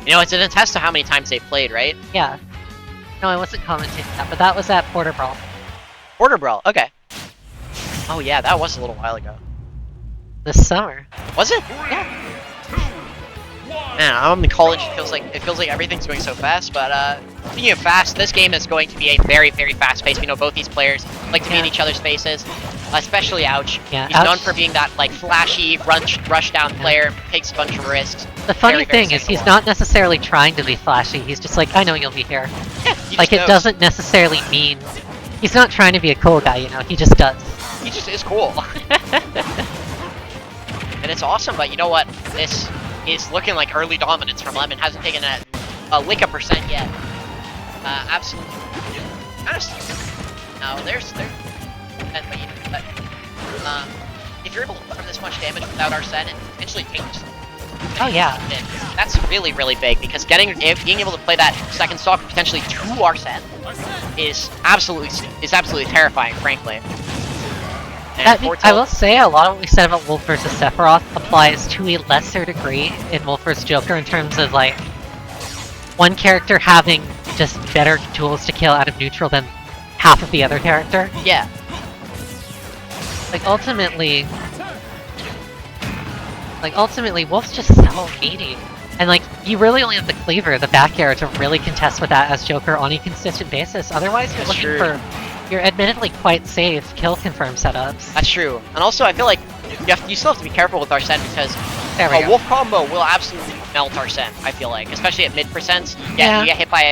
You know, it's an attest to how many times they played, right? Yeah. No, I wasn't commenting that, but that was at Porter Brawl. Porter Brawl, okay. Oh yeah, that was a little while ago. This summer. Was it? Yeah. Man, I'm in college. It feels like everything's going so fast. But speaking of fast, this game is going to be a very, very fast pace. We know both these players like to be in each other's faces, especially Ouch. Yeah, He's known for being that like flashy rush down player, takes a bunch of risks. The funny thing is, he's not necessarily trying to be flashy. He's just like, I know you'll be here. Yeah, like it doesn't necessarily mean he's not trying to be a cool guy. You know, he just does. He just is cool. And it's awesome. But you know what? This is looking like early dominance from Lemmon. Hasn't taken a lick of percent yet. Absolutely. No, there's but if you're able to put this much damage without Arsene and potentially take this, oh yeah, that's really, really big, because being able to play that second stock potentially to Arsene is absolutely terrifying, frankly. I will say a lot of what we said about Wolf versus Sephiroth applies to a lesser degree in Wolf vs Joker in terms of like one character having just better tools to kill out of neutral than half of the other character. Yeah. Like ultimately, Wolf's just so meaty. And like, you really only have the cleaver, the back arrow, to really contest with that as Joker on a consistent basis. Otherwise, you're looking for your admittedly quite safe kill confirm setups. That's true. And also, I feel like you still have to be careful with Arsene, because a Wolf combo will absolutely melt Arsene, I feel like. Especially at mid percents. Yeah. You get hit by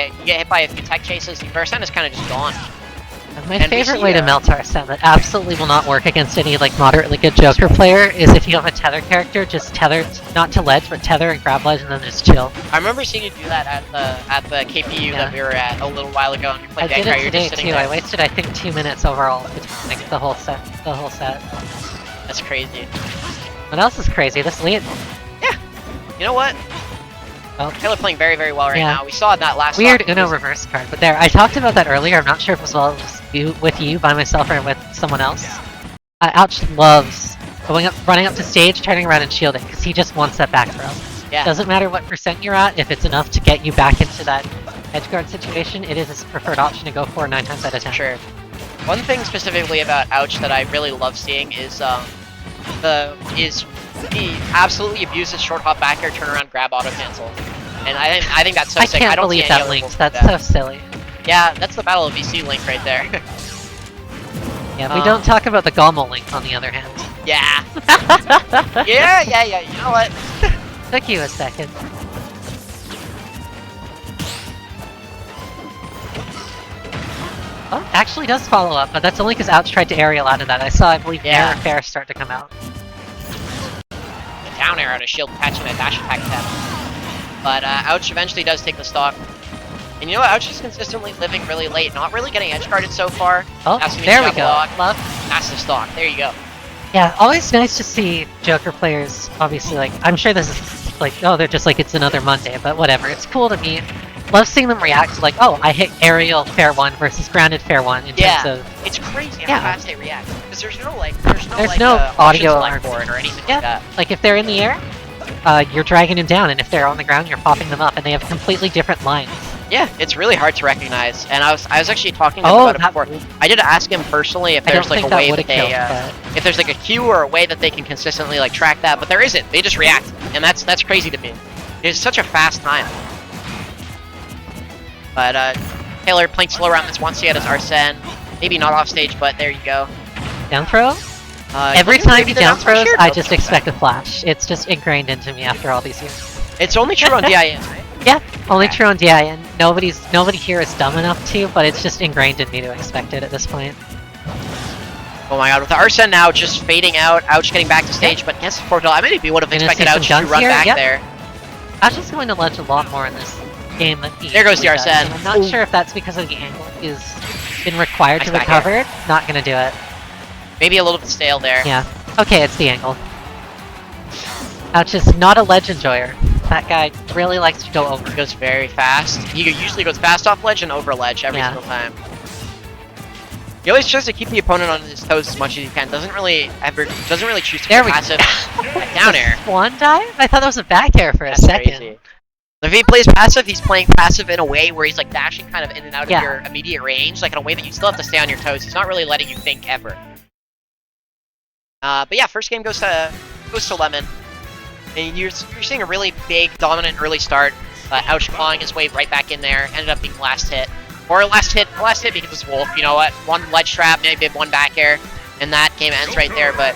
a few tech chases, Arsene is kind of just gone. My favorite way to melt Arsene that absolutely will not work against any like moderately good Joker player is if you have a tether character, just tether, not to ledge, but tether and grab ledge and then just chill. I remember seeing you do that at the KPU that we were at a little while ago, and you played I did it today too. I wasted I think 2 minutes overall between like the whole set. That's crazy. What else is crazy? This lead. Yeah. You know what? Well, Taylor playing very, very well right now. We saw that last weird Uno reverse card, but there. I talked about that earlier. I'm not sure if it was with you, by myself, or with someone else. Ouch loves running up to stage, turning around and shielding, because he just wants that back throw. Yeah. Doesn't matter what percent you're at, if it's enough to get you back into that edgeguard situation, it is his preferred option to go for 9 times out of 10. Sure. One thing specifically about Ouch that I really love seeing is he absolutely abuses short hop back air, turn around, grab, auto cancel. And I think that's so sick. I can't believe that linked. That's so silly. Yeah, that's the Battle of VC link right there. Yeah, we don't talk about the Gommel link on the other hand. Yeah. yeah, you know what? Took you a second. Oh, actually does follow up, but that's only because Ouch tried to aerial out of that. I saw, I believe, Fair start to come out. The down arrow to shield catching a dash attack attempt. But Ouch eventually does take the stock. And you know what? Ouch is consistently living really late, not really getting edge guarded so far. Oh, there we go. Love. That's the stock. There you go. Yeah, always nice to see Joker players, obviously, like, I'm sure this is like, oh, they're just like, it's another Monday, but whatever. It's cool to me. Love seeing them react to like, oh, I hit aerial fair 1 versus grounded fair 1 in terms of... It's crazy how fast they react. Because there's no audio alarm for it or anything like that. Like if they're in the air, you're dragging them down, and if they're on the ground, you're popping them up, and they have completely different lines. Yeah, it's really hard to recognize. And I was actually talking to him about it before. I did ask him personally if there's like a way that they if there's like a cue or a way that they can consistently like track that, but there isn't. They just react, and that's crazy to me. It's such a fast time. But Taylor playing slow around this once he had his Arsene. Maybe not off stage, but there you go. Down throw? Every time he down throws, I just expect a flash. It's just ingrained into me after all these years. It's only true on DIN, right? Yeah, only true on DIN. Nobody here is dumb enough to, but it's just ingrained in me to expect it at this point. Oh my god, with the Arsene now just fading out, Ouch getting back to stage, but against the portal, I maybe would have expected Ouch to run back there. Ouch is going to ledge a lot more in this game than he There goes the Arsene. I'm not sure if that's because of the angle is been required to recover. Not gonna do it. Maybe a little bit stale there. Yeah. Okay, it's the angle. Ouch is not a ledge enjoyer. That guy really likes to go over. He goes very fast. He usually goes fast off ledge and over ledge every single time. He always tries to keep the opponent on his toes as much as he can. Doesn't really choose to be passive. Down air. One dive? I thought that was a back air for a second. Crazy. If he plays passive, he's playing passive in a way where he's like dashing kind of in and out of your immediate range, like in a way that you still have to stay on your toes. He's not really letting you think ever. But yeah, first game goes to Lemmon, and you're seeing a really big, dominant early start. Ouch clawing his way right back in there. Ended up being last hit, or last hit because it's Wolf. You know what? One ledge trap, maybe one back air, and that game ends right there. But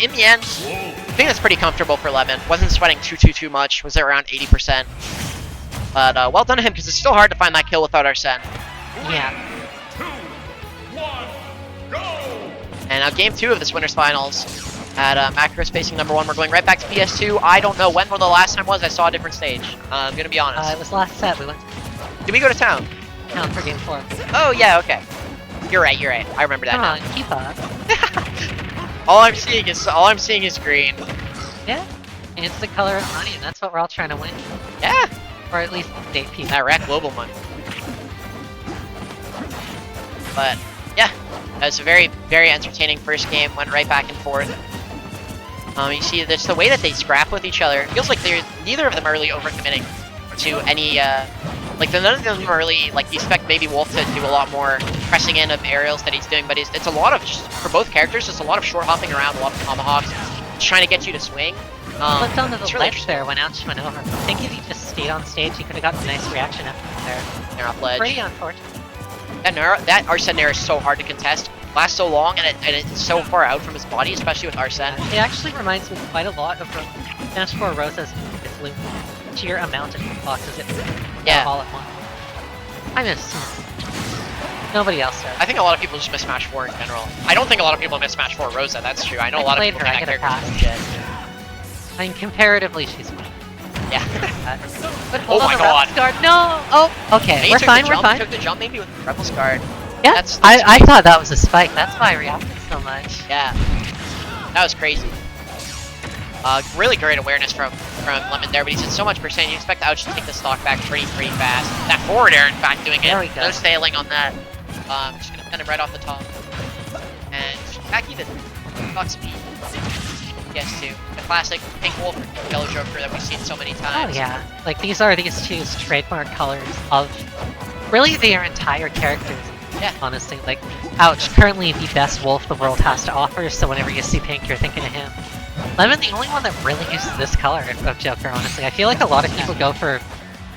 in the end, I think that's pretty comfortable for Lemmon. Wasn't sweating too much. Was at around 80%. But well done to him, because it's still hard to find that kill without Arsene. Yeah. 2, 1, go! And now game 2 of this Winners Finals at Macrospacing #1. We're going right back to PS2. I don't know when the last time was I saw a different stage. I'm gonna be honest. It was last set. We went Did we go to town? for game 4. Oh yeah, okay. You're right. I remember that. Come now. on, keep up. all I'm seeing is green. Yeah. And it's the color of money, and that's what we're all trying to win. Yeah. Or at least date people. That rat global money. But yeah, that was a very, very entertaining first game. Went right back and forth. You see, that's the way that they scrap with each other. It feels like neither of them are really overcommitting to any. None of them are really like. You expect maybe Wolf to do a lot more pressing in of aerials that he's doing, but it's a lot of just for both characters. Just a lot of short hopping around, a lot of tomahawks, just trying to get you to swing. Flipped onto the really ledge there when Ouch went over. I think if he just stayed on stage, he could have gotten a nice reaction after there. They're off ledge. Pretty unfortunate. That Arsene Nair is so hard to contest. Lasts so long, and it's so far out from his body, especially with Arsene. It actually reminds me quite a lot of Smash 4 Rosa's loop. Sheer amount of boxes it all at once. I miss. Nobody else does. I think a lot of people just miss Smash 4 in general. I don't think a lot of people miss Smash 4 Rosa, that's true. I know a lot of people think that character's shit. I mean, comparatively, she's fine. Yeah. But oh my god. Guard. No! Oh, okay, we're fine, we're fine. He took the jump maybe with Rebel's Guard. Yeah, that's I thought that was a spike. That's why I reacted so much. Yeah. That was crazy. Really great awareness from Lemmon there, but he's at so much percent. You expect Ouch to take the stock back pretty fast. That forward air, in fact, doing it. There we go. No sailing on that. Just gonna send him right off the top. And back even. Got speed. Yes, too. The classic pink wolf yellow joker that we've seen so many times. Oh yeah. Like these two's trademark colors of really their entire characters. Yeah. Honestly, like Ouch, currently the best wolf the world has to offer, so whenever you see pink, you're thinking of him. Lemmon, the only one that really uses this color of Joker, honestly. I feel like a lot of people go for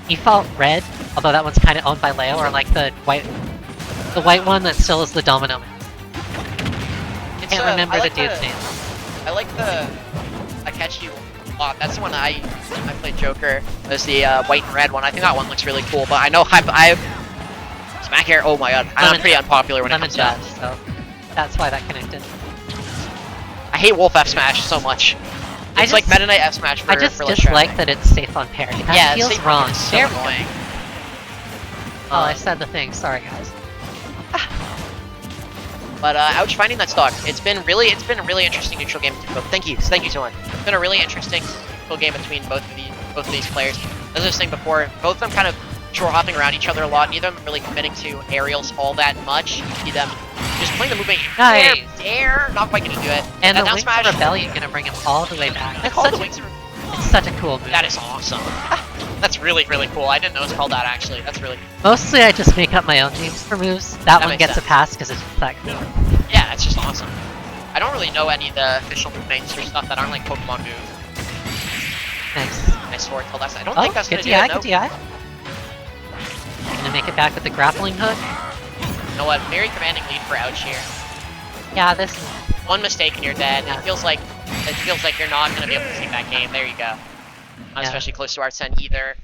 default red, although that one's kind of owned by Leo, or like the white one that still is the Domino Man. I can't remember the dude's name. I like the Akechi a lot. That's the one I played Joker. There's the white and red one. I think that one looks really cool, but I know I Smack Air, oh my god. I'm pretty unpopular when it comes to that. So that's why that connected. I hate Wolf F Smash so much. It's like Meta Knight F Smash for I just Ledge dislike that it's safe on parry. That feels wrong. It's so annoying. Oh, I said the thing. Sorry, guys. But Ouch finding that stock. It's been a really interesting neutral game between both. Thank you so much. It's been a really interesting neutral game between both of these players. As I was saying before, both of them kind of short hopping around each other a lot. Neither of them really committing to aerials all that much. You see them just playing the movement. Nice. There, not quite gonna do it. And the Wings of Rebellion gonna bring him all the way back. It's such a cool move. That is awesome. That's really cool. I didn't know it was called that actually. That's really cool. Mostly I just make up my own names for moves. That one gets a pass because it's that cool. Yeah, that's just awesome. I don't really know any of the official move names for stuff that aren't like Pokemon moves. Nice. Nice forward tilt. I don't think that's good gonna do it. Good DI. Gonna make it back with the grappling hook. You know what? Very commanding lead for Ouch here. Yeah, this is... One mistake and you're dead. It feels like you're not gonna be able to see that game. There you go. Not especially close to Arsene either.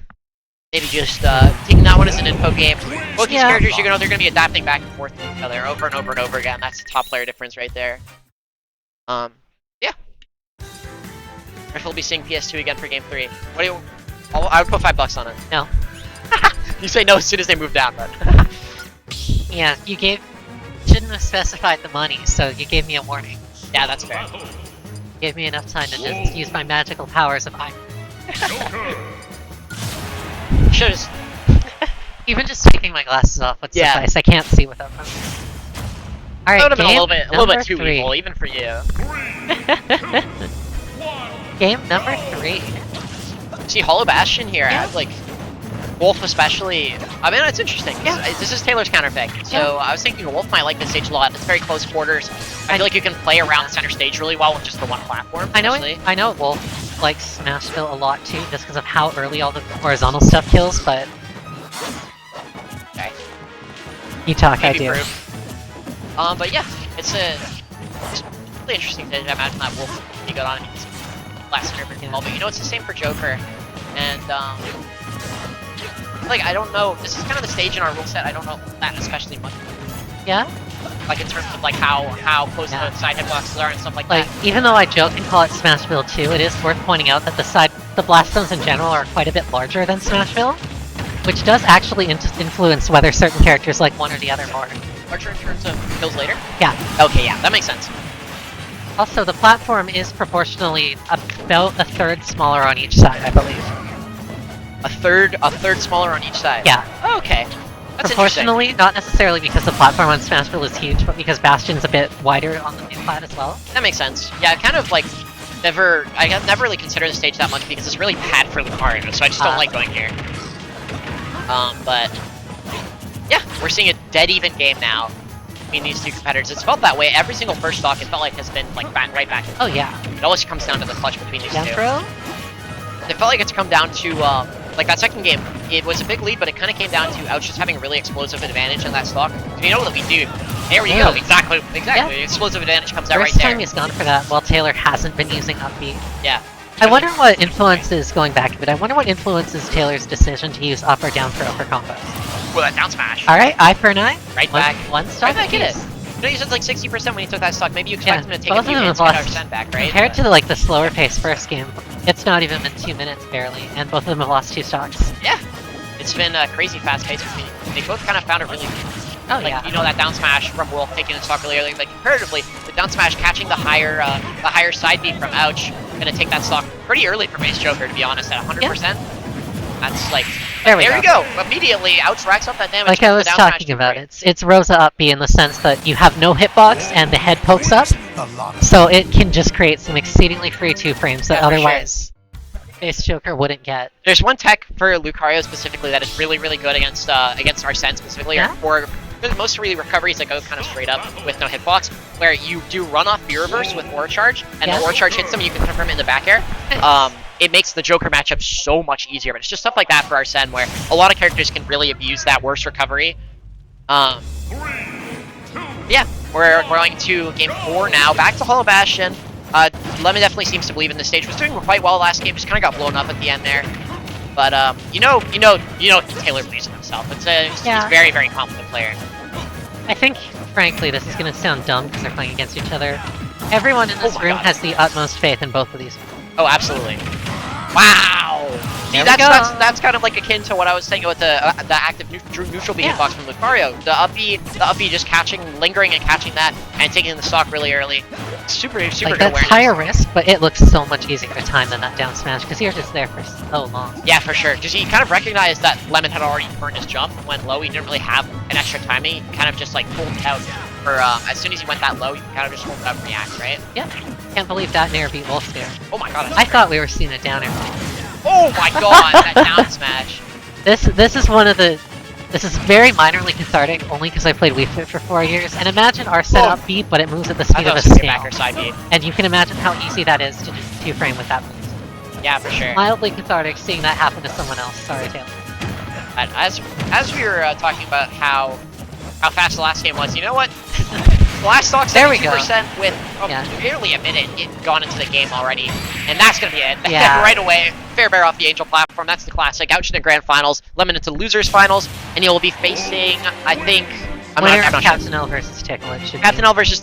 Maybe just taking that one as an info game. Both these characters, they're gonna be adapting back and forth to each other over and over and over again. That's the top player difference right there. Yeah. We'll be seeing PS2 again for Game 3. What do you? I would put $5 on it. No. You say no as soon as they move down, but. Yeah, shouldn't have specified the money, so you gave me a warning. Yeah, that's fair. Gave me enough time to just use my magical powers of Should've. Even just taking my glasses off would suffice. I can't see without them. Alright, that would have been a little bit too evil, even for you. Game number 3. See Hollow Bastion here, like Wolf especially. I mean, it's interesting. This is Taylor's counter pick. So I was thinking Wolf might like this stage a lot. It's very close quarters. I feel like you can play around center stage really well with just the one platform. I know Wolf likes Smashville a lot too, just because of how early all the horizontal stuff kills, but... Okay. You talk, Maybe I do. But yeah, it's really interesting to imagine that Wolf would be good on it. Last center pick but you know, it's the same for Joker. And, like, I don't know, this is kind of the stage in our rule set, I don't know that especially much. Yeah? Like, in terms of, like, how close the side hitboxes are and stuff like that. Even though I joke and call it Smashville 2, it is worth pointing out that the blast zones in general are quite a bit larger than Smashville, which does actually influence whether certain characters like one or the other more. Larger in terms of kills later? Yeah. Okay, yeah, that makes sense. Also, the platform is proportionally about a third smaller on each side, I believe. A third smaller on each side? Yeah. Oh, okay. That's proportionally, not necessarily because the platform on Smashville is huge, but because Bastion's a bit wider on the main plat as well. That makes sense. Yeah, I've kind of like I have never really considered the stage that much because it's really bad for Lucario, so I just don't like going here. But yeah, we're seeing a dead even game now between these two competitors. It's felt that way every single first stock. It felt like has been like right back. Oh yeah. It always comes down to the clutch between these two. It felt like it's come down to like that second game. It was a big lead, but it kind of came down to Ouch just having a really explosive advantage in that stock. So you know what we do. There we go. Exactly. Yeah. Explosive advantage comes out right there. First time he's gone for that, while Taylor hasn't been using upbeat. Yeah. I wonder what influences, going back a bit, I wonder what influences Taylor's decision to use up or down throw for combos. Well, that down smash. Alright, eye for an eye. Right back. One stock. Right back in it. You know, you said like 60% when he took that stock. Maybe you expect him to take a few minutes to get our percent back, right? Compared to like the slower pace first game, it's not even been 2 minutes barely, and both of them have lost 2 stocks. Yeah. It's been a crazy fast pace between. They both kind of found a really yeah. You know, that down smash from Wolf taking the stock really early. Like comparatively, the down smash catching the higher side beat from Ouch, gonna take that stock pretty early from Ace Joker, to be honest, at 100%. That's like there we go. Immediately, Ouch racks up that damage. Like I was talking about, it's Rosa up B in the sense that you have no hitbox and the head pokes up, so it can just create some exceedingly free 2 frames that otherwise Ace Joker wouldn't get. There's one tech for Lucario specifically that is really good against Arsene specifically, or most really recoveries that go kind of straight up with no hitbox, where you do run off B reverse with Aura Charge, and the Aura Charge hits them, you can confirm it in the back air. It makes the Joker matchup so much easier, but it's just stuff like that for Arsene, where a lot of characters can really abuse that worse recovery. Yeah, we're going to game 4 now. Back to Hollow Bastion. Lemmon definitely seems to believe in this stage. Was doing quite well last game, just kind of got blown up at the end there. But you know, Taylor believes in himself. He's a very confident player. I think, frankly, this is going to sound dumb because they're playing against each other. Everyone in this room has the utmost faith in both of these. Oh, absolutely. Wow! See, that's kind of like akin to what I was saying with the active neutral B hitbox from Lucario. The up B just lingering and catching that, and taking the stock really early. Super good awareness. That's higher risk, but it looks so much easier to time than that down smash, because you're just there for so long. Yeah, for sure. Because he kind of recognized that Lemmon had already burned his jump. When low, he didn't really have an extra timing. He kind of just like pulled it out. For as soon as he went that low, he kind of just pulled it out and react, right? Yeah. Can't believe that nair beat Wolf there. Oh my god. I thought we were seeing a down air. Oh my god, that down smash. This is one of the... This is very minorly cathartic, only because I played Wii Fit for 4 years. And imagine our setup beat, but it moves at the speed of a snail. Side beat. And you can imagine how easy that is to just 2-frame with that move. Yeah, for sure. Mildly cathartic seeing that happen to someone else. Sorry, Taylor. And as we were talking about how fast the last game was, you know what? The last stock 72% with barely a minute gone into the game already, and that's gonna be it. Right away. Fair bear off the Angel platform. That's the classic. Ouch in the grand finals. Lemmon into losers finals, and he will be facing, I think, I'm not sure. Captain L versus Tickle. Captain L versus